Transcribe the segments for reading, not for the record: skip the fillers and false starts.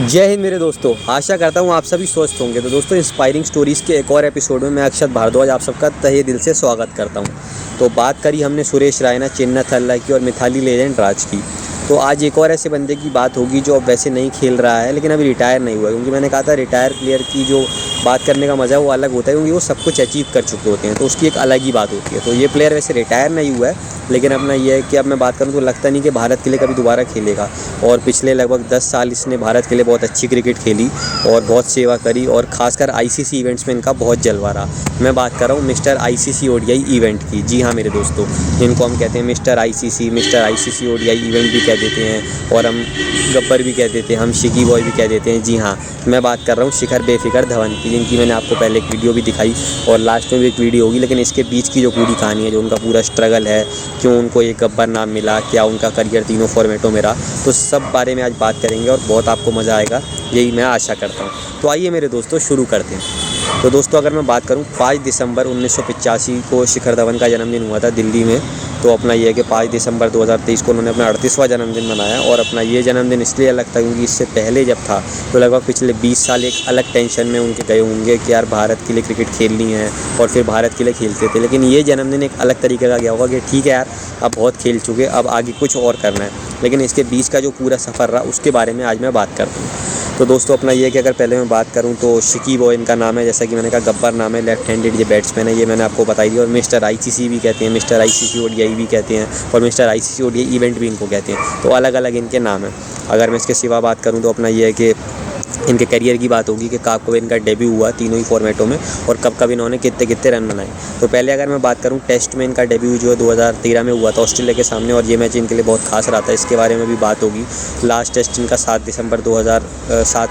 जय हिंद मेरे दोस्तों, आशा करता हूँ आप सभी स्वस्थ होंगे। तो दोस्तों, इंस्पायरिंग स्टोरीज़ के एक और एपिसोड में मैं अक्षत भारद्वाज आप सबका तहे दिल से स्वागत करता हूँ। तो बात करी हमने सुरेश रैना, चिन्नथ हल्ला की और मिथाली लेजेंड राज की। तो आज एक और ऐसे बंदे की बात होगी जो अब वैसे नहीं खेल रहा है, लेकिन अभी रिटायर नहीं हुआ है। क्योंकि मैंने कहा था रिटायर प्लेयर की जो बात करने का मज़ा है वो अलग होता है, क्योंकि वो सब कुछ अचीव कर चुके होते हैं, तो उसकी एक अलग ही बात होती है। तो ये प्लेयर वैसे रिटायर नहीं हुआ है, लेकिन अपना ये है कि अब मैं बात करूँ तो लगता नहीं कि भारत के लिए कभी दोबारा खेलेगा। और पिछले लगभग 10 साल इसने भारत के लिए बहुत अच्छी क्रिकेट खेली और बहुत सेवा करी, और ख़ासकर आईसीसी इवेंट्स में इनका बहुत जलवा रहा। मैं बात कर रहा हूँ मिस्टर आईसीसी ओडीआई इवेंट की। जी हाँ मेरे दोस्तों, इनको हम कहते हैं मिस्टर आईसीसी ओडीआई इवेंट भी कह देते हैं, और हम गब्बर भी कह देते हैं, हम शिकी बॉय भी कह देते हैं। जी हाँ, मैं बात कर रहा हूँ शिखर बेफिक्र धवन की, जिनकी मैंने आपको पहले एक वीडियो भी दिखाई और लास्ट में भी एक वीडियो होगी। लेकिन इसके बीच की जो पूरी कहानी है, जो उनका पूरा स्ट्रगल है, क्यों उनको एक गब्बर नाम मिला, क्या उनका करियर तीनों फॉर्मेटों में रहा, तो सब बारे में आज बात करेंगे और बहुत आपको मज़ा आएगा, यही मैं आशा करता हूँ। तो आइए मेरे दोस्तों शुरू करते हैं। तो दोस्तों, अगर मैं बात करूँ 5 दिसंबर 1985 को शिखर धवन का जन्मदिन हुआ था दिल्ली में। तो अपना ये है कि 5 दिसंबर 2023 को उन्होंने अपना 38वां जन्मदिन मनाया। और अपना ये जन्मदिन इसलिए अलग था क्योंकि इससे पहले जब था तो लगभग पिछले 20 साल एक अलग टेंशन में उनके गए होंगे कि यार भारत के लिए क्रिकेट खेलनी है, और फिर भारत के लिए खेलते थे। लेकिन ये जन्मदिन एक अलग तरीके का गया होगा कि ठीक है यार, अब बहुत खेल चुके, अब आगे कुछ और करना है। लेकिन इसके बीच का जो पूरा सफ़र रहा उसके बारे में आज मैं बात करता हूँ। तो दोस्तों, अपना ये है कि अगर पहले मैं बात करूं तो शिकी बॉय इनका नाम है, जैसा कि मैंने कहा गब्बर नाम है, लेफ्ट हैंडेड ये बैट्समैन है, ये मैंने आपको बताई दी। और मिस्टर आईसीसी भी कहते हैं, मिस्टर आईसीसी ओडीआई भी कहते हैं, और मिस्टर आईसीसी ओडीआई इवेंट भी इनको कहते हैं। तो अलग अलग इनके नाम हैं। अगर मैं इसके सिवा बात करूँ तो अपना ये है कि इनके करियर की बात होगी कि कब इनका डेब्यू हुआ तीनों ही फॉर्मेटों में, और कब इन्होंने कितने कितने रन बनाए। तो पहले अगर मैं बात करूं टेस्ट में, इनका डेब्यू जो है 2013 में हुआ था ऑस्ट्रेलिया के सामने, और ये मैच इनके लिए बहुत खास रहा था, इसके बारे में भी बात होगी। लास्ट टेस्ट इनका 7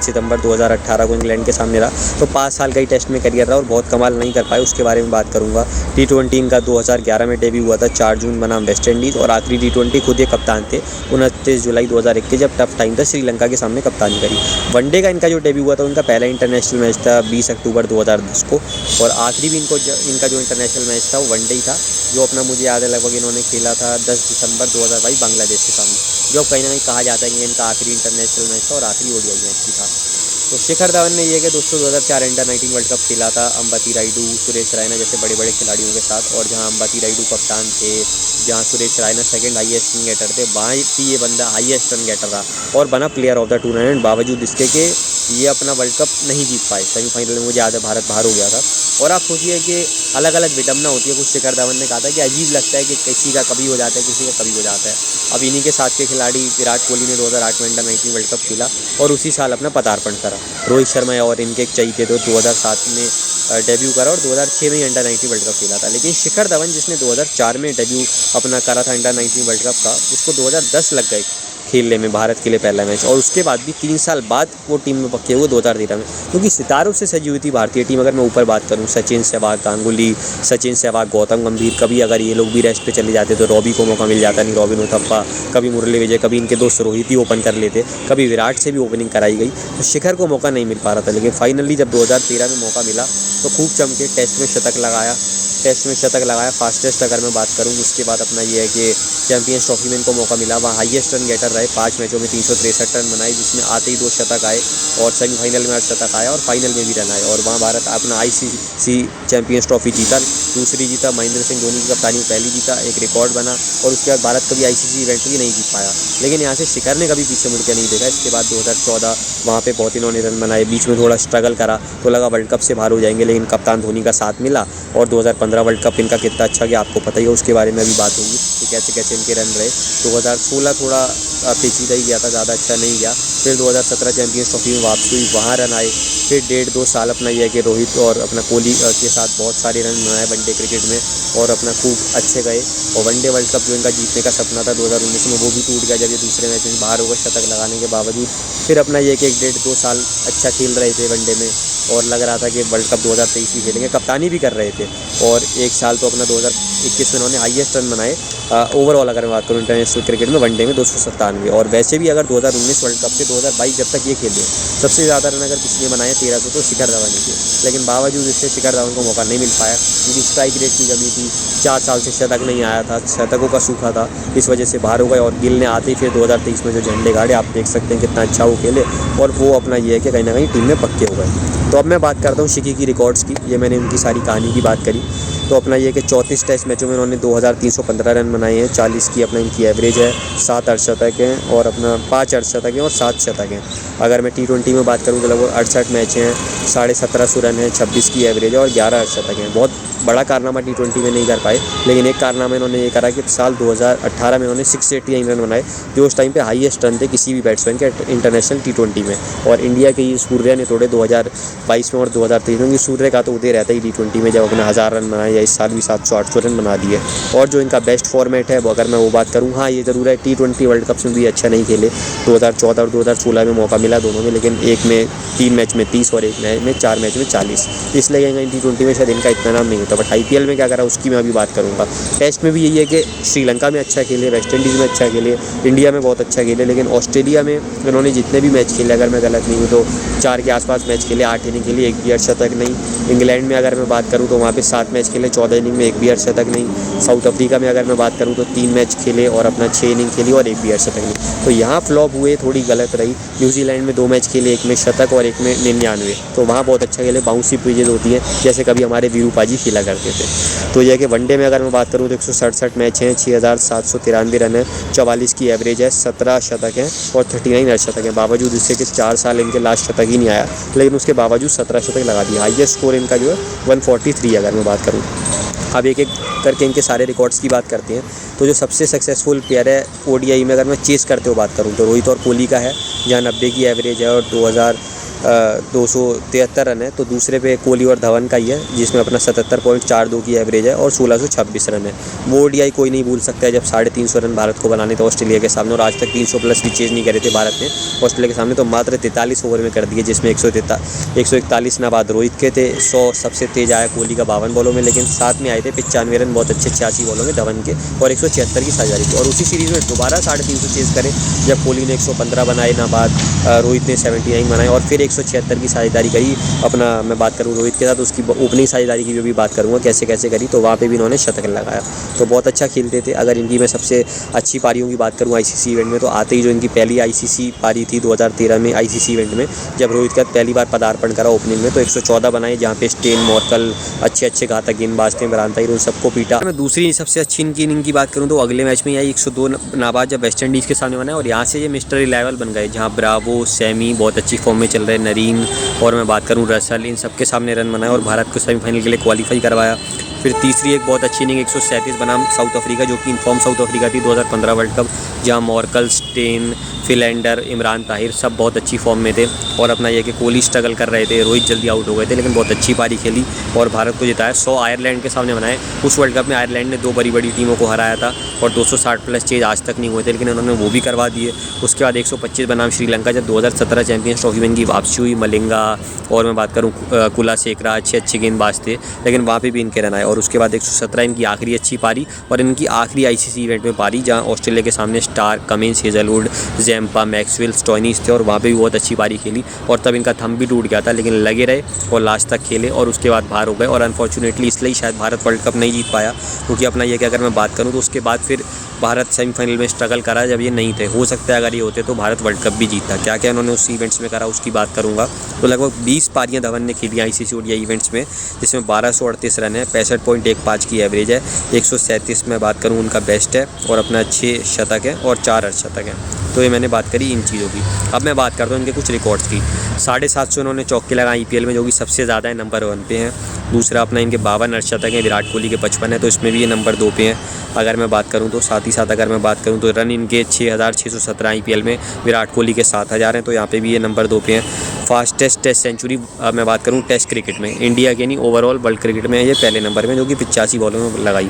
सितंबर 2018 को इंग्लैंड के सामने रहा। तो 5 साल का ही टेस्ट में करियर रहा और बहुत कमाल नहीं कर पाए, उसके बारे में बात करूँगा। T20 इनका 2011 में डेब्यू हुआ था, 4 जून बनाम वेस्ट इंडीज़, और आखिरी T20 खुद ये कप्तान थे 29 जुलाई 2021, जब टफ टाइम था श्रीलंका के सामने कप्तानी करी। वनडे का इनका जो डेब्यू हुआ था, उनका पहला इंटरनेशनल मैच था 20 अक्टूबर 2010 को, और आखिरी भी इनका जो इंटरनेशनल मैच था वो वनडे ही था, जो अपना मुझे याद है लगभग इन्होंने खेला था 10 दिसंबर 2022 बांग्लादेश के सामने, जो कहीं ना कहीं कहा जाता है कि इनका आखिरी इंटरनेशनल मैच था और आखिरी ओडीआई मैच भी था। तो शिखर धवन ने ये कि दोस्तों 2004 अंडर-19 वर्ल्ड कप खेला था अंबती रायडू, सुरेश रैना जैसे बड़े बड़े खिलाड़ियों के साथ, और जहां अंबती रायडू कप्तान थे, जहां Suresh Raina second highest run getter थे, वहाँ भी ये बंदा हाईएस्ट रन गेटर रहा और बना प्लेयर ऑफ द टूर्नामेंट, बावजूद इसके कि ये अपना वर्ल्ड कप नहीं जीत पाए। सेमीफाइनल में मुझे याद है भारत बाहर हो गया था। और आप सोचिए कि अलग अलग विडम्बना होती है। कुछ शिखर धवन ने कहा था कि अजीब लगता है कि किसी का कभी हो जाता है, किसी का कभी हो जाता है। अब इन्हीं के साथ के खिलाड़ी विराट कोहली ने 2008 में अंडर-19 वर्ल्ड कप खेला और उसी साल अपना पदार्पण करा। रोहित शर्मा और इनके एक चाहिए तो 2007 में डेब्यू करा और 2006 में ही अंडर-19 वर्ल्ड कप खेला था। लेकिन शिखर धवन जिसने 2004 में डेब्यू अपना करा था अंडर-19 वर्ल्ड कप का, उसको 2010 लग गए खेलने में भारत के लिए पहला मैच, और उसके बाद भी 3 साल बाद वो टीम में पक्के हुए 2013 में, क्योंकि सितारों से सजी हुई थी भारतीय टीम। अगर मैं ऊपर बात करूं सचिन, सहवाग, गांगुली, सचिन, सहवाग, गौतम गंभीर, कभी अगर ये लोग भी रेस्ट पे चले जाते तो रॉबी को मौका मिल जाता, नहीं रॉबिन उथप्पा, कभी मुरली विजय, कभी इनके दोस्त रोहित ही ओपन कर लेते, कभी विराट से भी ओपनिंग कराई गई, तो शिखर को मौका नहीं मिल पा रहा था। लेकिन फाइनली जब 2013 में मौका मिला तो खूब चमके, टेस्ट में शतक लगाया, फास्टेस्ट अगर मैं बात करूं। उसके बाद अपना ये है कि चैंपियंस ट्रॉफी में इनको मौका मिला, वहाँ हाईएस्ट रन गेटर रहे, 5 मैचों में 363 रन बनाए, जिसमें आते ही 2 शतक आए, और सेमीफाइनल में 8 शतक आया, और फाइनल में भी रन आए, और वहाँ भारत अपना आईसीसी चैंपियंस ट्रॉफी जीता, दूसरी जीता, महेंद्र सिंह धोनी की कप्तानी में पहली जीता, एक रिकॉर्ड बना, और उसके बाद भारत कभी आईसीसी इवेंट भी नहीं जीत पाया। लेकिन यहाँ से शिखर ने कभी पीछे मुड़ के नहीं देखा। इसके बाद 2014 वहाँ पे बहुत इन्होंने रन बनाए, बीच में थोड़ा स्ट्रगल करा तो लगा वर्ल्ड कप से बाहर हो जाएंगे, लेकिन कप्तान धोनी का साथ मिला, और 2015 वर्ल्ड कप इनका कितना अच्छा गया आपको पता ही है, उसके बारे में भी बात होगी कि कैसे कैसे इनके रन रहे। 2016 थोड़ा पेचीदा ही गया था, ज़्यादा अच्छा नहीं गया। फिर 2017 चैंपियंस ट्रॉफी में वापसी हुई, वहाँ रन आए। फिर 1.5-2 साल अपना यह है कि रोहित और अपना कोहली के साथ बहुत सारे रन बनाए वनडे क्रिकेट में, और अपना खूब अच्छे गए। और वनडे वर्ल्ड कप जो इनका जीतने का सपना था 2019 में, वो भी टूट गया जब ये दूसरे मैच में बाहर हो गए शतक लगाने के बावजूद। फिर अपना ये कि 1.5-2 साल अच्छा खेल रहे थे वनडे में, और लग रहा था कि वर्ल्ड कप 2023 भी खेलेंगे, कप्तानी भी कर रहे थे। और एक साल तो अपना 2021 में उन्होंने हाईएस्ट रन बनाए ओवरऑल अगर मैं बात करूँ इंटरनेशनल क्रिकेट में वनडे में 297। और वैसे भी अगर 2019 वर्ल्ड कप से 2022 जब तक ये खेले सबसे ज़्यादा रन अगर किसी ने बनाए 1300 तो शिखर धवन ही थे। लेकिन बावजूद इससे शिखर धवन को मौका नहीं मिल पाया क्योंकि स्ट्राइक रेट की कमी थी, 4 साल से शतक नहीं आया था, शतकों का सूखा था, इस वजह से बाहर हो गए। और गिल ने आते ही फिर 2023 में जो झंडे गाड़े आप देख सकते हैं कितना अच्छा वो खेले और वो अपना ये है कि कहीं ना कहीं टीम में पक्के हो गए। तो अब मैं बात करता हूँ शिकी की रिकॉर्ड्स की। ये मैंने उनकी सारी कहानी की बात करी। तो अपना ये कि 34 टेस्ट मैचों में उन्होंने 2315 रन बनाए हैं, 40 की अपना इनकी एवरेज है, 7 अर्धशतक हैं और अपना 5 अर्धशतक हैं और 7 शतक हैं। अगर मैं T20 में बात करूँ तो लगभग 68 मैच हैं, 1750 रन हैं, 26 की एवरेज है और 11 अर्धशतक हैं। बहुत बड़ा कारनामा T20 में नहीं कर पाए, लेकिन एक कारनामा इन्होंने ये करा कि साल 2018 में उन्होंने 689 रन बनाए जो उस टाइम पे हाईएस्ट रन थे किसी भी बैट्समैन के इंटरनेशनल T20 में। और इंडिया के ये सूर्या ने तोड़े 2022 में और 2023 में। सूर्य का तो उदय रहता ही T20 में जब अपने 1000 रन बनाए, या इस साल भी 700-800 रन बना दिए। और जो इनका बेस्ट फॉर्मेट है वो अगर मैं वो बात करूँ, हाँ ये ज़रूर है T20 वर्ल्ड कप में भी अच्छा नहीं खेले, 2014 और 2016 में मौका मिला दोनों में, लेकिन एक में 3 मैच में 30 और एक में 4 मैच में 40, इसलिए कहीं T20 में शायद इनका इतना नाम नहीं होता। बट IPL में क्या करा उसकी मैं अभी बात करूँगा। टेस्ट में भी यही है कि श्रीलंका में अच्छा खेले, वेस्ट इंडीज़ में अच्छा खेले, इंडिया में बहुत अच्छा खेले, लेकिन ऑस्ट्रेलिया में इन्होंने जितने भी मैच खेले अगर मैं गलत नहीं हूँ तो 4 के आसपास मैच खेले, 8 इनिंग खेली, एक भी अर्धशतक नहीं। इंग्लैंड में अगर मैं बात करूँ तो वहाँ पे 7 मैच खेले, 14 इनिंग में एक भी अर्धशतक नहीं। साउथ अफ्रीका में अगर मैं बात करूँ तो 3 मैच खेले और अपना 6 इनिंग खेली और एक भी अर्धशतक नहीं। तो यहाँ फ्लॉप हुए, थोड़ी गलत रही। न्यूजीलैंड में 2 मैच खेले, एक में शतक और एक में 99, तो वहाँ बहुत अच्छा खेले। बाउंसी पिचेज होती हैं जैसे कभी हमारे वीरूपाजी खेला करते थे। तो यह कि वनडे में अगर मैं बात करूँ तो 167 मैच हैं, 6793 रन है, 44 की एवरेज है, 17 शतक हैं और 39 अर्धशतक हैं। बावजूद इससे कि 4 साल इनके लास्ट शतक ही नहीं आया, लेकिन उसके बावजूद 17 शतक लगा दिया। हाईएस्ट स्कोर इनका जो है 143 अगर मैं बात करूँ। अब एक एक करके इनके सारे रिकॉर्ड्स की बात करते हैं। तो जो सबसे सक्सेसफुल प्लेयर है ODI में अगर मैं चेस करते हुए बात करूँ तो रोहित और कोहली का है, जहाँ 90 की एवरेज है और 273 रन है। तो दूसरे पे कोहली और धवन का ही है जिसमें अपना 77.42 की एवरेज है और 1626 रन है। वो ODI कोई नहीं भूल सकता है जब 350 रन भारत को बनाने थे ऑस्ट्रेलिया के सामने, और आज तक 300 प्लस भी चेज नहीं करे थे भारत ने ऑस्ट्रेलिया के सामने, तो मात्र 43 ओवर में कर दिए, जिसमें 141 नाबाद रोहित के थे, 100 सबसे तेज आया कोहली का 52 बॉलों में, लेकिन साथ में आए थे 95 रन बहुत अच्छे 86 बॉलों में धवन के और 176 की साझेदारी थी। और उसी सीरीज़ में दोबारा 350 चेज करें जब कोहली ने 115 बनाए नाबाद, रोहित ने 79 बनाए और फिर 176 की साझेदारी करी। अपना मैं बात करूँ रोहित के साथ उसकी ओपनिंग साझेदारी की भी बात करूँगा कैसे कैसे करी, तो वहाँ पे भी इन्होंने शतक लगाया। तो बहुत अच्छा खेलते थे। अगर इनकी मैं सबसे अच्छी पारियों की बात करूँ ICC इवेंट में, तो आते ही जो इनकी पहली ICC पारी थी 2013 में ICC इवेंट में, जब रोहित का पहली बार पदार्पण करा ओपनिंग में, तो 114 बनाए, जहाँ पे स्टेन, मॉर्कल अच्छे घातक गेंदबाज थे, इमरान ताहिर, उन सबको पीटा। मैं दूसरी सबसे अच्छी इनकी इनिंग की बात करूँ तो अगले मैच में आई 102 नाबाद जब वेस्ट इंडीज़ के सामने बनाए, और यहाँ से ये मिस्टर रिलायबल बन गए, जहाँ ब्रावो, सैमी बहुत अच्छी फॉर्म में चल रहे, नरीन और मैं बात करूं रसल, इन सबके सामने रन बनाए और भारत को सेमीफाइनल के लिए क्वालिफाई करवाया। फिर तीसरी एक बहुत अच्छी इनिंग 137 बनाम साउथ अफ्रीका, जो कि इनफॉर्म साउथ अफ्रीका थी 2015 वर्ल्ड कप, जहां Morkel, Steyn, Philander, Imran Tahir सब बहुत अच्छी फॉर्म में थे। और अपना यह कि कोहली स्ट्रगल कर रहे थे, रोहित जल्दी आउट हो गए थे, लेकिन बहुत अच्छी पारी खेली और भारत को जिताया। 100 आयरलैंड के सामने बनाए। उस वर्ल्ड कप में आयरलैंड ने 2 बड़ी टीमों को हराया था और 260 प्लस चेज आज तक नहीं हुए थे, लेकिन उन्होंने वो भी करवा दिए। उसके बाद 125 बनाम श्रीलंका, जब 2017 चैंपियंस ट्रॉफी में इनकी वापसी हुई, मलिंगा और मैं बात करूँ कुलासेकरा अच्छे गेंदबाज थे, लेकिन वहाँ पे भी इनके रन आए। और उसके बाद 117 इनकी आखिरी अच्छी पारी और इनकी आखिरी ICC इवेंट में पारी, जहाँ ऑस्ट्रेलिया के सामने Starc, Cummins, Hazlewood, Zampa, Maxwell, Stoinis थे और वहाँ पे भी बहुत अच्छी पारी खेली। और तब इनका थंब भी टूट गया था, लेकिन लगे रहे और लास्ट तक खेले और उसके बाद बाहर हो गए। और अनफॉर्चुनेटली इसलिए शायद भारत वर्ल्ड कप नहीं जीत पाया, क्योंकि अपना ये कि अगर मैं बात करूँ तो उसके बाद फिर भारत सेमीफाइनल में स्ट्रगल करा जब ये नहीं थे। हो सकता है अगर ये होते तो भारत वर्ल्ड कप भी जीतता। क्या क्या उन्होंने उस इवेंट्स में करा उसकी बात करूँगा। तो लगभग 20 पारियाँ धवन ने खेली ICC ODI इवेंट्स में, जिसमें 1238 रन है, 65.15 की एवरेज है, 137 में बात करूँ उनका बेस्ट है और अपना 6 शतक है और 4 अर्धशतक हैं। तो ये मैंने बात करी इन चीज़ों की। अब मैं बात करता हूँ इनके कुछ रिकॉर्ड्स की। 750 इन्होंने चौके लगाए IPL में, जो कि सबसे ज़्यादा है, नंबर 1 पे हैं। दूसरा अपना इनके 52 अर्धशतक हैं, विराट कोहली के 55 है, तो इसमें भी ये नंबर 2 पे हैं अगर मैं बात करूं तो। साथ ही साथ अगर मैं बात करूं तो रन इनके 6617 IPL में, विराट कोहली के 7000 हैं, तो यहाँ पे भी ये नंबर 2 पे हैं। फास्टेस्ट टेस्ट सेंचुरी मैं बात करूं टेस्ट क्रिकेट में, इंडिया के नहीं ओवरऑल वर्ल्ड क्रिकेट में ये पहले नंबर में, जो कि 85 बॉलों में लगाई।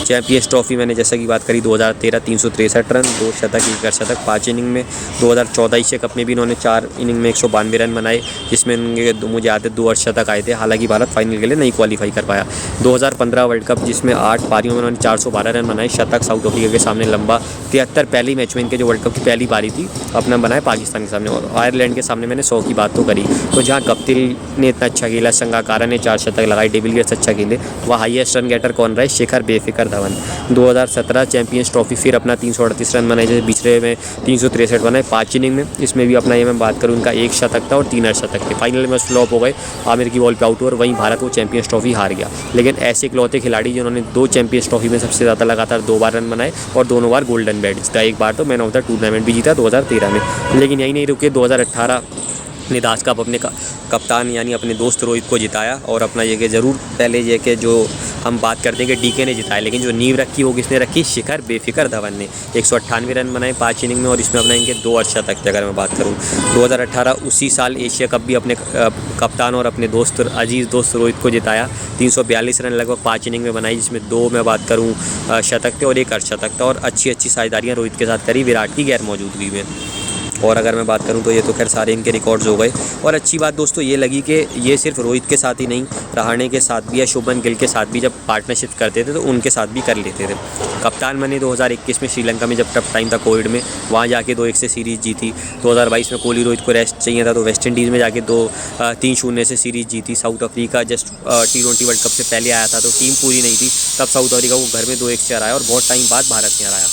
चैंपियंस ट्रॉफी मैंने जैसा कि बात करी 2013 363 रन, 2 शतक 1 अर्धशतक 5 इनिंग में। 2014 एशिया कप में भी इन्होंने 4 इनिंग में 192 रन बनाए, जिसमें इनके मुझे याद है 2 अर्धशतक आए थे। हालांकि भारत फाइनल के लिए नहीं क्वालिफाई कर पाया। 2015 वर्ल्ड कप जिसमें 8 पारियों में उन्होंने 412 रन बनाए, शतक साउथ अफ्रीका के सामने लंबा। 73 पहली मैच में इनके जो वर्ल्ड कप की पहली पारी थी अपना बनाए पाकिस्तान के सामने, और आयरलैंड के सामने मैंने 100 की बात तो करी। तो जहाँ कप्तिल ने इतना अच्छा खेला, संगाकारा ने 4 शतक लगाए, डिविलियर्स अच्छा खेले, वह हाईएस्ट रन गेटर कौन रहे? शिखर बेफिकर धवन। 2017 चैंपियंस ट्रॉफी फिर अपना 338 रन बनाए, जैसे दूसरे में 363 बनाए 5 इनिंग में। इसमें भी अपना ये मैं बात करूँ उनका 1 शतक था और 3 अर्धशतक थे। फाइनल में फ्लॉप हो गए, आमिर की बॉल पे आउट हुआ और वहीं भारत वो चैंपियंस ट्रॉफी हार गया। लेकिन ऐसे इकलौते खिलाड़ी जिन्होंने 2 चैंपियंस ट्रॉफी में सबसे ज़्यादा लगातार 2 बार रन बनाए और दोनों बार गोल्डन बैट जीता, एक बार तो मैन ऑफ द टूर्नामेंट भी जीता 2013 में। लेकिन यही नहीं रुके, 2018 ने दास कप अपने कप्तान यानी अपने दोस्त रोहित को जिताया, और अपना ये कि ज़रूर पहले ये कि जो हम बात करते हैं कि डीके ने जिताया, लेकिन जो नींव रखी वो किसने रखी? शिखर बेफिकर धवन ने। 198 रन बनाए 5 इनिंग में, और इसमें अपना इनके 2 अर्धशतक थे। अगर मैं बात करूँ 2018 उसी साल एशिया कप भी अपने कप्तान और अपने दोस्त अजीज़ दोस्त रोहित को जिताया। 342 रन लगभग 5 इनिंग में बनाई, जिसमें 2 मैं बात करूँ शतक थे और 1 अर्धशतक था, और अच्छी साझेदारियाँ रोहित के साथ करी विराट की गैर मौजूदगी में। और अगर मैं बात करूं तो ये तो खैर सारे इनके रिकॉर्ड्स हो गए। और अच्छी बात दोस्तों ये लगी कि ये सिर्फ रोहित के साथ ही नहीं, रहाणे के साथ भी या शुभमन गिल के साथ भी जब पार्टनरशिप करते थे तो उनके साथ भी कर लेते थे। कप्तान बने 2021 में श्रीलंका में, जब टफ टाइम था कोविड में, वहाँ जाके 2-1 से सीरीज़ जीती। 2022 में कोहली रोहित को रेस्ट चाहिए था तो वेस्ट इंडीज़ में जाके 3-0 से सीरीज़ जीती। South Africa just T20 world cup से पहले आया था तो टीम पूरी नहीं थी, तब साउथ अफ्रीका को घर में 2-1 से हराया और बहुत टाइम बाद भारत ने हराया।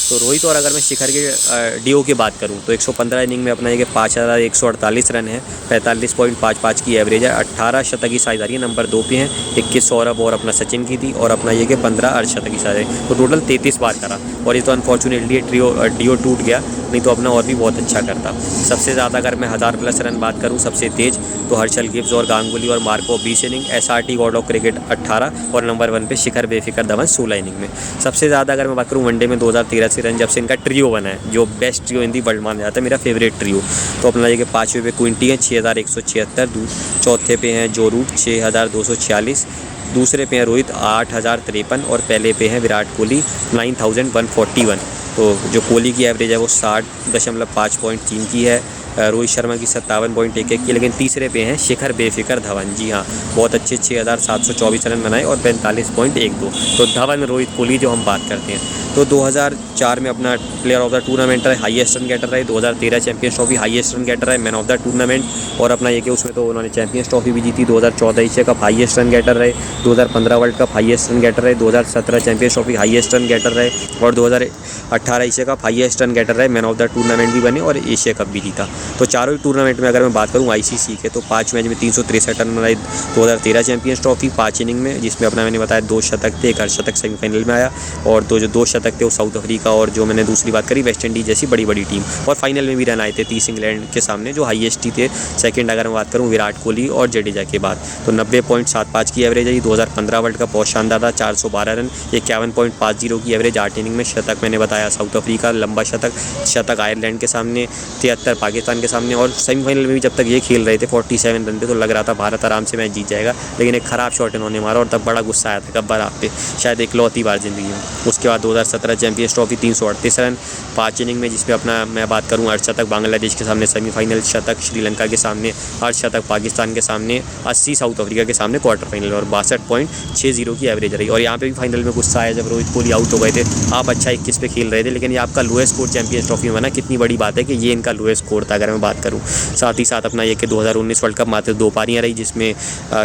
तो रोहित और अगर मैं शिखर के डीओ की बात करूं तो 115 इनिंग में अपना ये 5148 रन है, 45.55 की एवरेज है, 18 शतक की साझेदारी नंबर 2 पे हैं। 21 सौरभ और अपना सचिन की थी, और अपना ये कि 15 अर्धशतक की साझेदारी, तो टोटल 33 बार करा। और ये तो अनफॉर्चुनेटली डीओ टूट गया, नहीं तो अपना और भी बहुत अच्छा करता। सबसे ज़्यादा अगर मैं 1000+ रन बात करूँ सबसे तेज़ तो हर्षल गिब्स और गांगुली और Marco 20 inning, SRT God of cricket 18, और नंबर 1 पे शिखर बेफिकर धवन 16 इनिंग में। सबसे ज़्यादा अगर मैं बात करूँ वनडे में 2013 से रन, जब से इनका ट्रियो बना है, जो best trio in the world माना जाता है, मेरा फेवरेट ट्रियो, तो अपना ये कि 5वें पे क्विंटी है 6176, चौथे पे हैं जो रूट 6246, दूसरे पे हैं रोहित 8053, और पहले पे हैं विराट कोहली 9141। तो जो कोहली की एवरेज है वो 60.53 की है, रोहित शर्मा की 57.11 की, लेकिन तीसरे पे हैं शिखर बेफिकर धवन। जी हाँ, बहुत अच्छे 6724 रन बनाए और 45.12। तो धवन रोहित कोहली जो हम बात करते हैं, तो 2004 में अपना प्लेयर ऑफ द टूर्नामेंट रहे, हाईएस्ट रन गेटर रहे। 2013 Champions Trophy highest run getter रहे, मैन ऑफ द टूर्नामेंट, और अपना ये कि उसमें तो उन्होंने चैंपियंस ट्रॉफी भी जीती। 2014 Asia cup highest run getter रहे, 2015 world cup highest run getter रहे, 2017 Champions Trophy highest run getter रहे, और 2018 Asia cup highest run getter रहे, मैन ऑफ द टूर्नामेंट भी बने और एशिया कप भी जीता। तो चारों ही टूर्नामेंट में अगर मैं बात करूँ ICC के, तो 5 मैच में 363 रन बनाए। 2013 चैंपियंस ट्रॉफी 5 इनिंग में, जिसमें अपना मैंने बताया 2 शतक थे, 1 अर्धशतक सेमीफाइनल में आया, और जो 2 शतक थे वो साउथ अफ्रीका, और जो मैंने दूसरी बात करी वेस्ट इंडीज़ जैसी बड़ी टीम, और फाइनल में भी रन आए थे 30 इंग्लैंड के सामने, जो हाईएस्ट ही थे। सेकंड अगर मैं बात करूँ विराट कोहली और जडेजा के बाद, तो 90.75 की एवरेज है। 2015 वर्ल्ड कप बहुत शानदार था, 412 रन, 51.50 की एवरेज 8 इनिंग में। शतक मैंने बताया साउथ अफ्रीका, लंबा शतक आयरलैंड के सामने, 73 पाकिस्तान के सामने, और सेमीफाइनल में भी जब तक ये खेल रहे थे 47 रन पे, तो लग रहा था भारत आराम से मैच जीत जाएगा, लेकिन एक ख़राब शॉट इन्होंने मारा और तब बड़ा गुस्सा आया था गब्बर आप पे, शायद इकलौती बार ज़िंदगी में। उसके बाद 2017 चैंपियंस ट्रॉफी 338 रन 5 इनिंग में, जिसमें अपना मैं बात करूँ अर्धशतक बांग्लादेश के सामने सेमीफाइनल, शतक श्रीलंका के सामने, अर्धशतक पाकिस्तान के सामने, 80 साउथ अफ्रीका के सामने क्वार्टर फाइनल, और 62.60 की एवरेज रही। और यहाँ पे भी फाइनल में गुस्सा आया जब रोहित कोहली आउट हो गए थे। आप अच्छा 21 पे खेल रहे थे, लेकिन ये आपका लोएस्ट स्कोर चैंपियंस ट्रॉफी में बना, कितनी बड़ी बात है कि ये इनका लोएस्ट स्कोर था अगर मैं बात करूँ। साथ ही साथ अपना ये कि 2019 वर्ल्ड कप मात्र 2 पारियाँ रही, जिसमें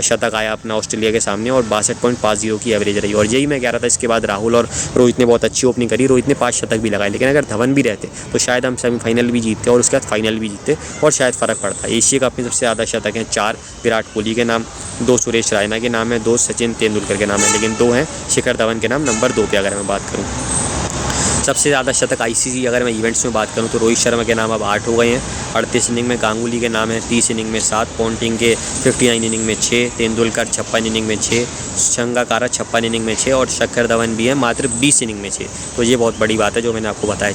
शतक आया अपना ऑस्ट्रेलिया के सामने, और 62.50 की एवरेज रही। और यही मैं कह रहा था, इसके बाद राहुल और रोहित ने बहुत अच्छी ओपनिंग करी, रोहित ने 5 शतक भी लगाए, लेकिन अगर धवन भी रहते तो शायद हम सेमीफाइनल भी जीतते और उसके बाद फाइनल भी जीतते, और शायद फ़र्क पड़ता। एशिया कप में सबसे ज़्यादा शतक हैं 4 विराट कोहली के नाम, 2 सुरेश रायना के नाम है, 2 सचिन तेंदुलकर के नाम है, लेकिन 2 हैं शिखर धवन के नाम नंबर 2 पे अगर मैं बात करूँ। सबसे ज़्यादा शतक आईसीसी अगर मैं इवेंट्स में बात करूं तो रोहित शर्मा के नाम अब 8 हो गए हैं। 38 इनिंग में गांगुली के नाम है, 30 इनिंग में 7, पोंटिंग के 59 इनिंग में 6, तेंदुलकर 56 इनिंग में 6, संगाकारा 56 इनिंग में 6 और शिखर धवन भी है मात्र 20 इनिंग में 6। तो ये बहुत बड़ी बात है जो मैंने आपको बताया।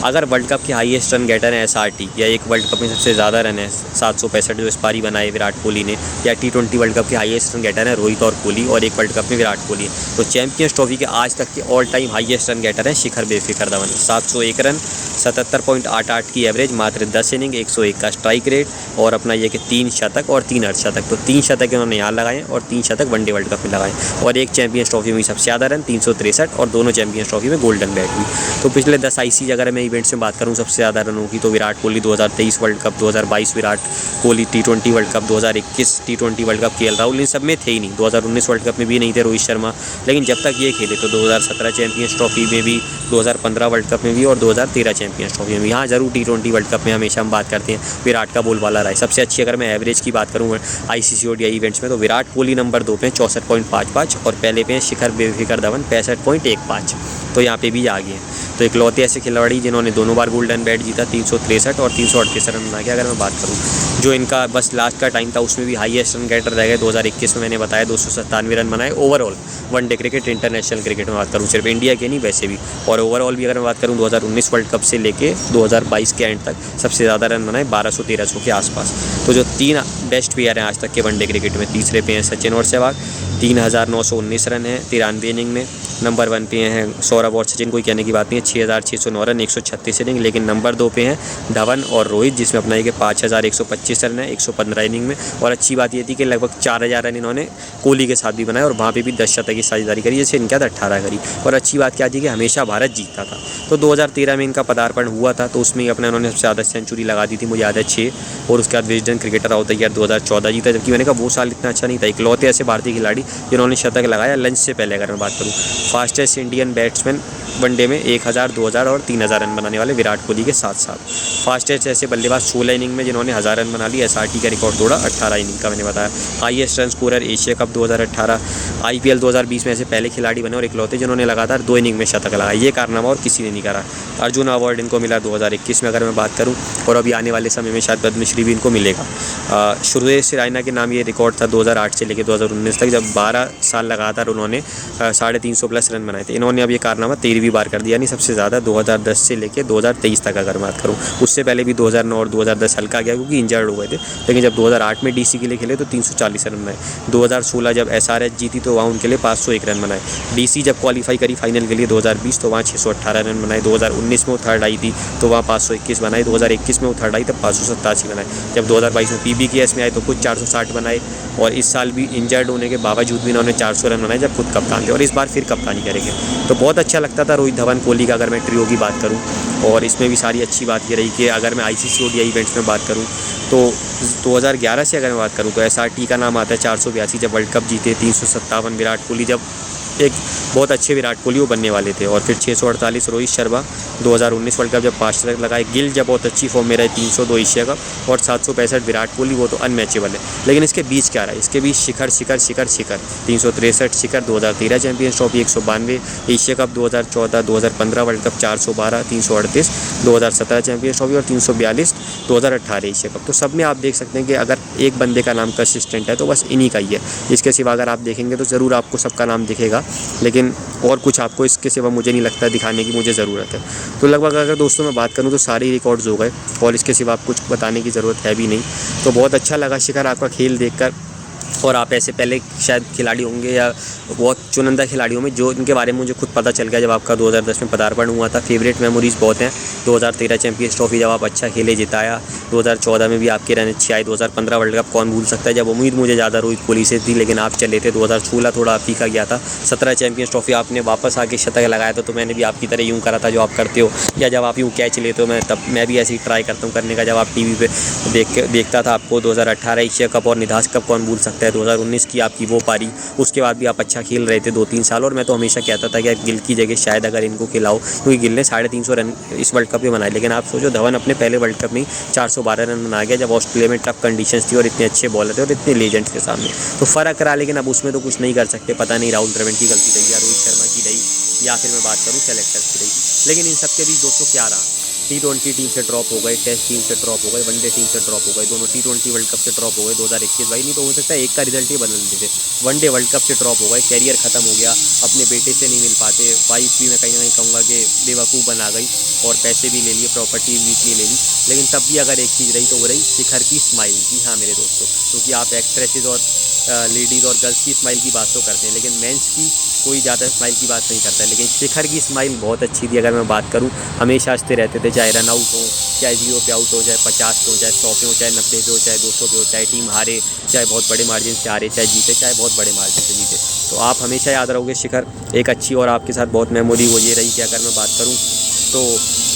अगर वर्ल्ड कप के हाईएस्ट रन गेटर हैं एसआरटी, या एक वर्ल्ड कप में सबसे ज़्यादा रन है 765 जो इस पारी बनाए विराट कोहली ने, या T20 वर्ल्ड कप के हाईएस्ट रन गेटर हैं रोहित और कोहली, और एक वर्ल्ड कप में विराट कोहली है, तो चैंपियंस ट्रॉफी के आज तक के all time highest run getter हैं शिखर बेफिकर धवन। 701 रन, 77.88 की एवरेज, मात्र 10 इनिंग, 101 का स्ट्राइक रेट, और अपना ये कि 3 शतक और 3 अर्धशतक। तो 3 शतक इन्होंने यहाँ लगाए और 3 शतक वनडे वर्ल्ड कप में लगाए, और एक चैंपियंस ट्रॉफी में सबसे ज़्यादा रन 363, और दोनों चैंपियंस ट्रॉफी में गोल्डन बैट हुई। तो पिछले 10 आईसीसी अगर मैं इवेंट्स में बात करूँ सबसे ज़्यादा रनों की, तो Virat Kohli 2023 world cup, 2022 Virat Kohli T20 world cup, 2021 T20 world cup KL Rahul इन सब में थे ही नहीं, 2019 वर्ल्ड कप में भी नहीं थे रोहित शर्मा, लेकिन जब तक ये खेले तो 2017 चैंपियंस ट्रॉफी में भी, 2015 वर्ल्ड कप में भी, और 2013 चैंपियंस ट्रॉफी में भी। हाँ ज़रूर T20 वर्ल्ड कप में हमेशा हम बात करते हैं विराट का बोलबाला रहा है। सबसे अच्छी अगर मैं एवरेज की बात करूँ आईसीसी ODI इवेंट्स में, तो विराट कोहली नंबर 2 पे 64.55, और पहले पे शिखर बेफिकर धवन 65.15। तो यहाँ पे भी आ गए हैं। तो इकलौते ऐसे खिलाड़ी जिन्होंने दोनों बार गोल्डन बैट जीता, 363 और 338 रन बना के अगर मैं बात करूँ, जो इनका बस लास्ट का टाइम था उसमें भी हाईएस्ट रन गेटर रह गए। 2021 में मैंने बताया 297 रन बनाए overall one day cricket, international cricket में बात करूँ, सिर्फ इंडिया के नहीं वैसे भी, और ओवरऑल भी अगर मैं बात करूँ 2019 वर्ल्ड कप से लेके 2022 के एंड तक सबसे ज़्यादा रन बनाए 1200-1300 के आसपास। तो जो 3 बेस्ट प्लेयर हैं आज तक के वनडे क्रिकेट में, तीसरे पे हैं सचिन और सहवाग, 3919 रन है 93 इनिंग में। नंबर 1 पे हैं सौरभ और सचिन, कोई कहने की बात नहीं है, 6609 रन 136 इनिंग। लेकिन नंबर 2 पे हैं धवन और रोहित, जिसमें अपना ये 5125 रन है 115 इनिंग में। और अच्छी बात ये थी कि लगभग 4000 रन इन्होंने कोहली के साथ भी बनाए, और वहाँ पे भी 10 शतक की साझेदारी करी, जैसे इनके साथ 18 करी। और अच्छी बात क्या थी कि हमेशा भारत जीतता था। तो 2013 में इनका पदार्पण हुआ था, तो उसमें अपने उन्होंने सबसे ज़्यादा सेंचुरी लगा दी थी, मुझे याद है 6। और उसके बाद Wisden cricketer of the year 2014 जीता, जबकि मैंने कहा वो साल इतना अच्छा नहीं था। इकलौते ऐसे भारतीय खिलाड़ी जिन्होंने शतक लगाया लंच से पहले अगर मैं बात करूँ। फास्टेस्ट इंडियन बैट्समैन वनडे में 1000, 2000 और 3000 रन बनाने वाले विराट कोहली के साथ साथ। फास्टेस्ट ऐसे बल्लेबाज 16 इनिंग में जिन्होंने 1000 रन बना लिए, एसआरटी का रिकॉर्ड तोड़ा 18 इनिंग का मैंने बताया। Highest run scorer Asia cup 2018, IPL 2020 में ऐसे पहले खिलाड़ी बने और इकलौते जिन्होंने लगातार 2 इनिंग में शतक लगाया। ये कारनामा और किसी ने नहीं करा। अर्जुन अवार्ड इनको मिला 2021 में अगर मैं बात करूँ, और अभी आने वाले समय में शायद पद्मश्री भी इनको मिलेगा। सुरेश रैना के नाम ये रिकॉर्ड था 2008 से लेकर 2019 तक, जब 12 साल लगातार उन्होंने 350+ रन बनाए थे। इन्होंने अब ये कारनामा 13वीं बार कर दिया, यानी सबसे ज़्यादा 2010 से लेकर 2023 तक अगर बात करूँ। उससे पहले भी 2009 और 2010 हल्का गया क्योंकि इंजर्ड हो गए थे, लेकिन जब 2008 में DC के लिए खेले तो 340 रन बनाए। 2016 जब SRH जीती तो वहाँ उनके लिए 501 रन बनाए। DC जब क्वालिफाई करी फाइनल के लिए 2020 तो वहाँ 618 रन बनाए। 2019 में वो थर्ड आई थी तो वहाँ 521 बनाए। 2021 में वो थर्ड आई तब 587 बनाए। जब 2022 में PBKS में आए तो खुद 460 बनाए, और इस साल भी इंजर्ड होने के बावजूद भी इन्होंने 400 रन बनाए जब खुद कप्तान थे, और इस बार फिर कप्तानी करेंगे। तो बहुत अच्छा लगता था रोहित, धवन, कोहली का अगर मैं ट्रियो की बात करूं। और इसमें भी सारी अच्छी बात ये रही कि अगर मैं ICC ODI इवेंट्स में बात करूं तो 2011 से अगर मैं बात करूं तो SRT का नाम आता है 482 जब वर्ल्ड कप जीते, 357 विराट कोहली जब एक बहुत अच्छे विराट कोहली वो बनने वाले थे, और फिर 648 रोहित शर्मा 2019 वर्ल्ड कप जब 5 शतक लगाए। गिल जब बहुत अच्छी फॉर्म में रहे 302 एशिया कप, और 765 विराट कोहली, वो तो अनमैचेबल है। लेकिन इसके बीच क्या रहा है, इसके बीच शिखर शिखर शिखर शिखर 363 शिखर, 2013 Champions trophy 192, Asia cup 2014, 2015 world cup 412, 338, 2017 Champions trophy और 342, 2018 एशिया कप। तो सब में आप देख सकते हैं कि अगर एक बंदे का नाम कंसिस्टेंट है तो बस इन्हीं का ही है। इसके सिवा अगर आप देखेंगे तो ज़रूर आपको सबका नाम दिखेगा, लेकिन और कुछ आपको इसके सिवा मुझे नहीं लगता दिखाने की मुझे ज़रूरत है। तो लगभग अगर दोस्तों मैं बात करूं तो सारे रिकॉर्ड्स हो गए, और इसके सिवा आप कुछ बताने की ज़रूरत है भी नहीं। तो बहुत अच्छा लगा शिखर आपका खेल देखकर, और आप ऐसे पहले शायद खिलाड़ी होंगे या बहुत चुनिंदा खिलाड़ियों में जो इनके बारे में मुझे खुद पता चल गया जब आपका 2010 में पदार्पण हुआ था। फेवरेट मेमोरीज़ बहुत हैं। 2013 चैंपियंस ट्रॉफी जब आप अच्छा खेले, जिताया। 2014 में भी आपके रन अच्छे आए। 2015 वर्ल्ड कप कौन भूल सकता है, जब उम्मीद मुझे ज़्यादा रोहित कोहली से थी लेकिन आप चले थे। 2016 थोड़ा आप फीका गया था। 17 चैंपियंस ट्रॉफी आपने वापस आके शतक लगाया था, तो मैंने भी आपकी तरह यूँ करा था जो आप करते हो, या जब आप यूँ कैच लेते हो मैं भी ऐसे ही ट्राई करता हूँ करने का, जब आप TV पे देखता था आपको। 2018 एशिया कप और निधास कप कौन भूल सकता है। 2019 की आपकी वो पारी, उसके बाद भी आप अच्छा खेल रहे थे 2-3 साल, और मैं तो हमेशा कहता था कि गिल की जगह शायद अगर इनको खिलाओ, क्योंकि गिल ने 350 रन इस वर्ल्ड कप में बनाए। लेकिन आप सोचो धवन अपने पहले वर्ल्ड कप में 412 रन बना गया, जब ऑस्ट्रेलिया में टफ कंडीशंस थी और इतने अच्छे बॉलर थे और इतने लेजेंड्स के सामने, तो फ़र्क रहा। लेकिन अब उसमें तो कुछ नहीं कर सकते। पता नहीं राहुल द्रविड़ की गलती रही या रोहित शर्मा की रही, या फिर मैं बात करूँ सेलेक्टर्स की रही। लेकिन इन सबके बीच दोस्तों क्या रहा, T20 टीम से ड्रॉप हो गए, टेस्ट टीम से ड्रॉप हो गए, वनडे टीम से ड्रॉप हो गए, दोनों T20 वर्ल्ड कप से ड्रॉप हो गए 2021 भाई, नहीं तो हो सकता है एक का रिजल्ट ही बदल देते। वनडे वर्ल्ड कप से ड्रॉप हो गए, कैरियर ख़त्म हो गया, अपने बेटे से नहीं मिल पाते, वाइफ भी मैं कहीं ना कहीं कहूँगा कि बेवकूफ़ बना गई, और पैसे भी ले लिए, प्रॉपर्टी भी इतनी ले ली, लेकिन तब भी अगर एक चीज़ रही तो वो रही शिखर की स्माइल। जी हाँ मेरे दोस्तों, क्योंकि आप एक्ट्रेसेस और लेडीज़ और गर्ल्स की स्माइल की बात तो करते हैं, लेकिन मेंस की कोई ज़्यादा स्माइल की बात नहीं करता है, लेकिन शिखर की स्माइल बहुत अच्छी थी। अगर मैं बात करूं, हमेशा हंसते रहते थे, चाहे रन आउट हो, चाहे 0 पे आउट हो, चाहे 50 पे हो, चाहे 100 पे हो, चाहे 90 पे हो, चाहे 200 पे हो, चाहे टीम हारे, चाहे बहुत बड़े मार्जिन से हारे, चाहे जीते, चाहे बहुत बड़े मार्जिन से जीते, तो आप हमेशा याद रहोगे शिखर। एक अच्छी और आपके साथ बहुत मेमोरी वो ये रही कि अगर मैं बात करूँ तो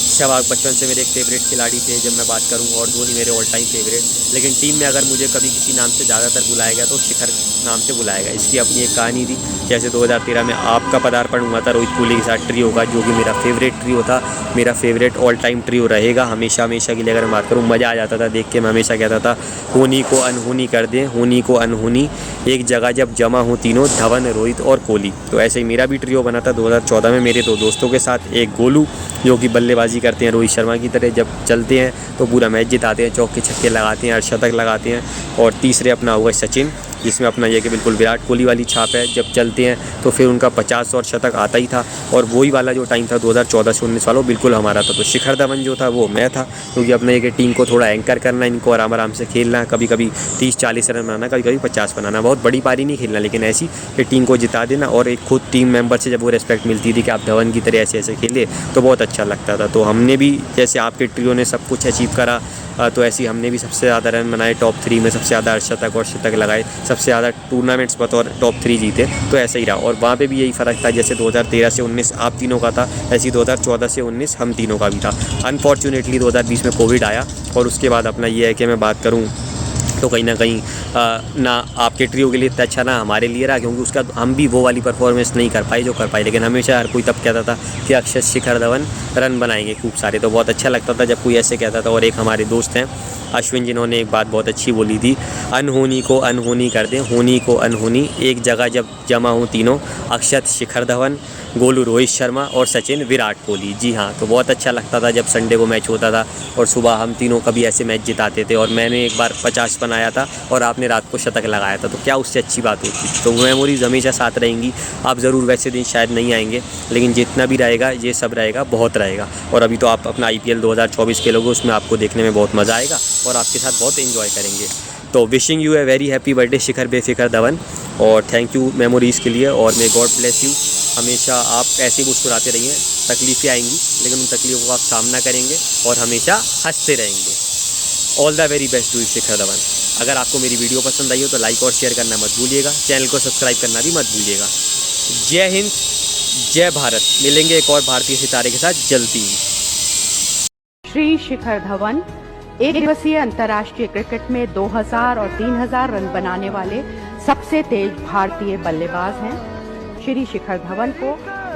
सहवाग बचपन से मेरे एक फेवरेट खिलाड़ी थे जब मैं बात करूं, और धोनी मेरे ऑल टाइम फेवरेट, लेकिन टीम में अगर मुझे कभी किसी नाम से ज़्यादातर बुलाया गया तो शिखर नाम से बुलाया गया। इसकी अपनी एक कहानी थी, जैसे 2013 में आपका पदार्पण हुआ था रोहित कोहली के साथ ट्रियो का, जो कि मेरा फेवरेट ट्रियो था, मेरा फेवरेट ऑल टाइम ट्रियो रहेगा हमेशा हमेशा के लिए। अगर मैं बात करूँ, मज़ा आ जाता था देख के, मैं हमेशा कहता था होनी को अनहोनी कर दें, होनी को अनहोनी, एक जगह जब जमा हो तीनों, धवन, रोहित और कोहली। तो ऐसे ही मेरा भी ट्रियो बना था 2014 में मेरे 2 दोस्तों के साथ, एक गोलू जो कि बल्लेबाजी करते हैं रोहित शर्मा की तरह, जब चलते हैं तो पूरा मैच जिताते हैं, चौके छक्के लगाते हैं, अर्धशतक लगाते हैं, और तीसरे अपना हुआ सचिन, जिसमें अपना ये कि बिल्कुल विराट कोहली वाली छाप है, जब चलते हैं तो फिर उनका 50 और शतक आता ही था, और वही वाला जो टाइम था 2014 से 19 वाला, बिल्कुल हमारा था। तो शिखर धवन जो था वो मैं था, क्योंकि अपने ये कि टीम को थोड़ा एंकर करना, इनको आराम आराम से खेलना, कभी कभी 30-40 रन बनाना, कभी कभी 50 बनाना, बहुत बड़ी पारी नहीं खेलना, लेकिन ऐसी कि टीम को जिता देना। और एक खुद टीम मेंबर से जब वो रिस्पेक्ट मिलती थी कि आप धवन की तरह ऐसे ऐसे खेले, तो बहुत अच्छा लगता था। तो हमने भी जैसे आपके ट्रियो ने सब कुछ अचीव करा, तो ऐसे ही हमने भी सबसे ज़्यादा रन बनाए, टॉप 3 में सबसे ज़्यादा अर्धशतक और शतक लगाए, सबसे ज़्यादा टूर्नामेंट्स बतौर टॉप 3 जीते, तो ऐसा ही रहा। और वहाँ पे भी यही फ़र्क था, जैसे 2013 से 19 आप तीनों का था, ऐसे ही 2014 से 19 हम तीनों का भी था। अनफॉर्चुनेटली 2020 में कोविड आया, और उसके बाद अपना ये है कि मैं बात करूँ तो कहीं ना कहीं ना आपके ट्रियो के लिए इतना अच्छा ना हमारे लिए रहा, क्योंकि उसका हम भी वो वाली परफॉर्मेंस नहीं कर पाए जो कर पाए। लेकिन हमेशा हर कोई तब कहता था कि अक्षय शिखर धवन रन बनाएंगे खूब सारे, तो बहुत अच्छा लगता था जब कोई ऐसे कहता था। और एक हमारे दोस्त हैं अश्विन, जिन्होंने एक बात बहुत अच्छी बोली थी, अनहोनी को अनहोनी कर दें, होनी को अनहोनी, एक जगह जब जमा हो तीनों, अक्षत शिखर धवन, गोलू रोहित शर्मा और सचिन विराट कोहली। जी हाँ, तो बहुत अच्छा लगता था जब संडे को मैच होता था और सुबह हम तीनों कभी ऐसे मैच जिताते थे, और मैंने एक बार 50 बनाया था और आपने रात को शतक लगाया था, तो क्या उससे अच्छी बात होती। तो मेमोरीज हमेशा साथ रहेंगी। आप ज़रूर वैसे दिन शायद नहीं आएंगे, लेकिन जितना भी रहेगा ये सब रहेगा, बहुत रहेगा। और अभी तो आप अपना IPL 2024 खेलोगे, उसमें आपको देखने में बहुत मज़ा आएगा और आपके साथ बहुत एंजॉय करेंगे। तो wishing you a very happy birthday Shikhar बेफिक्र धवन, और थैंक यू मेमोरीज़ के लिए, और मे गॉड ब्लेस यू। हमेशा आप ऐसे ही मुस्कुराते रहिए, तकलीफ़ें आएंगी लेकिन उन तकलीफ़ों का आप सामना करेंगे और हमेशा हंसते रहेंगे। All the very best to you Shikhar Dhawan. अगर आपको मेरी वीडियो पसंद आई हो तो लाइक और शेयर करना मत भूलिएगा, चैनल को सब्सक्राइब करना भी मत भूलिएगा। जय हिंद, जय भारत। मिलेंगे एक और भारतीय सितारे के साथ जल्दी। श्री शिखर धवन एक दिवसीय अंतर्राष्ट्रीय क्रिकेट में 2000 और 3000 रन बनाने वाले सबसे तेज भारतीय बल्लेबाज हैं। श्री शिखर धवन को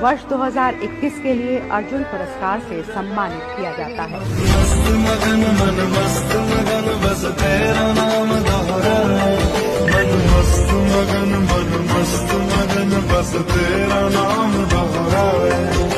वर्ष 2021 के लिए अर्जुन पुरस्कार से सम्मानित किया जाता है। मस्त मगन मन मस्त मगन बस तेरा नाम दोहराए, मन मस्त मगन मन मस्त मगन बस तेरा नाम दोहराए।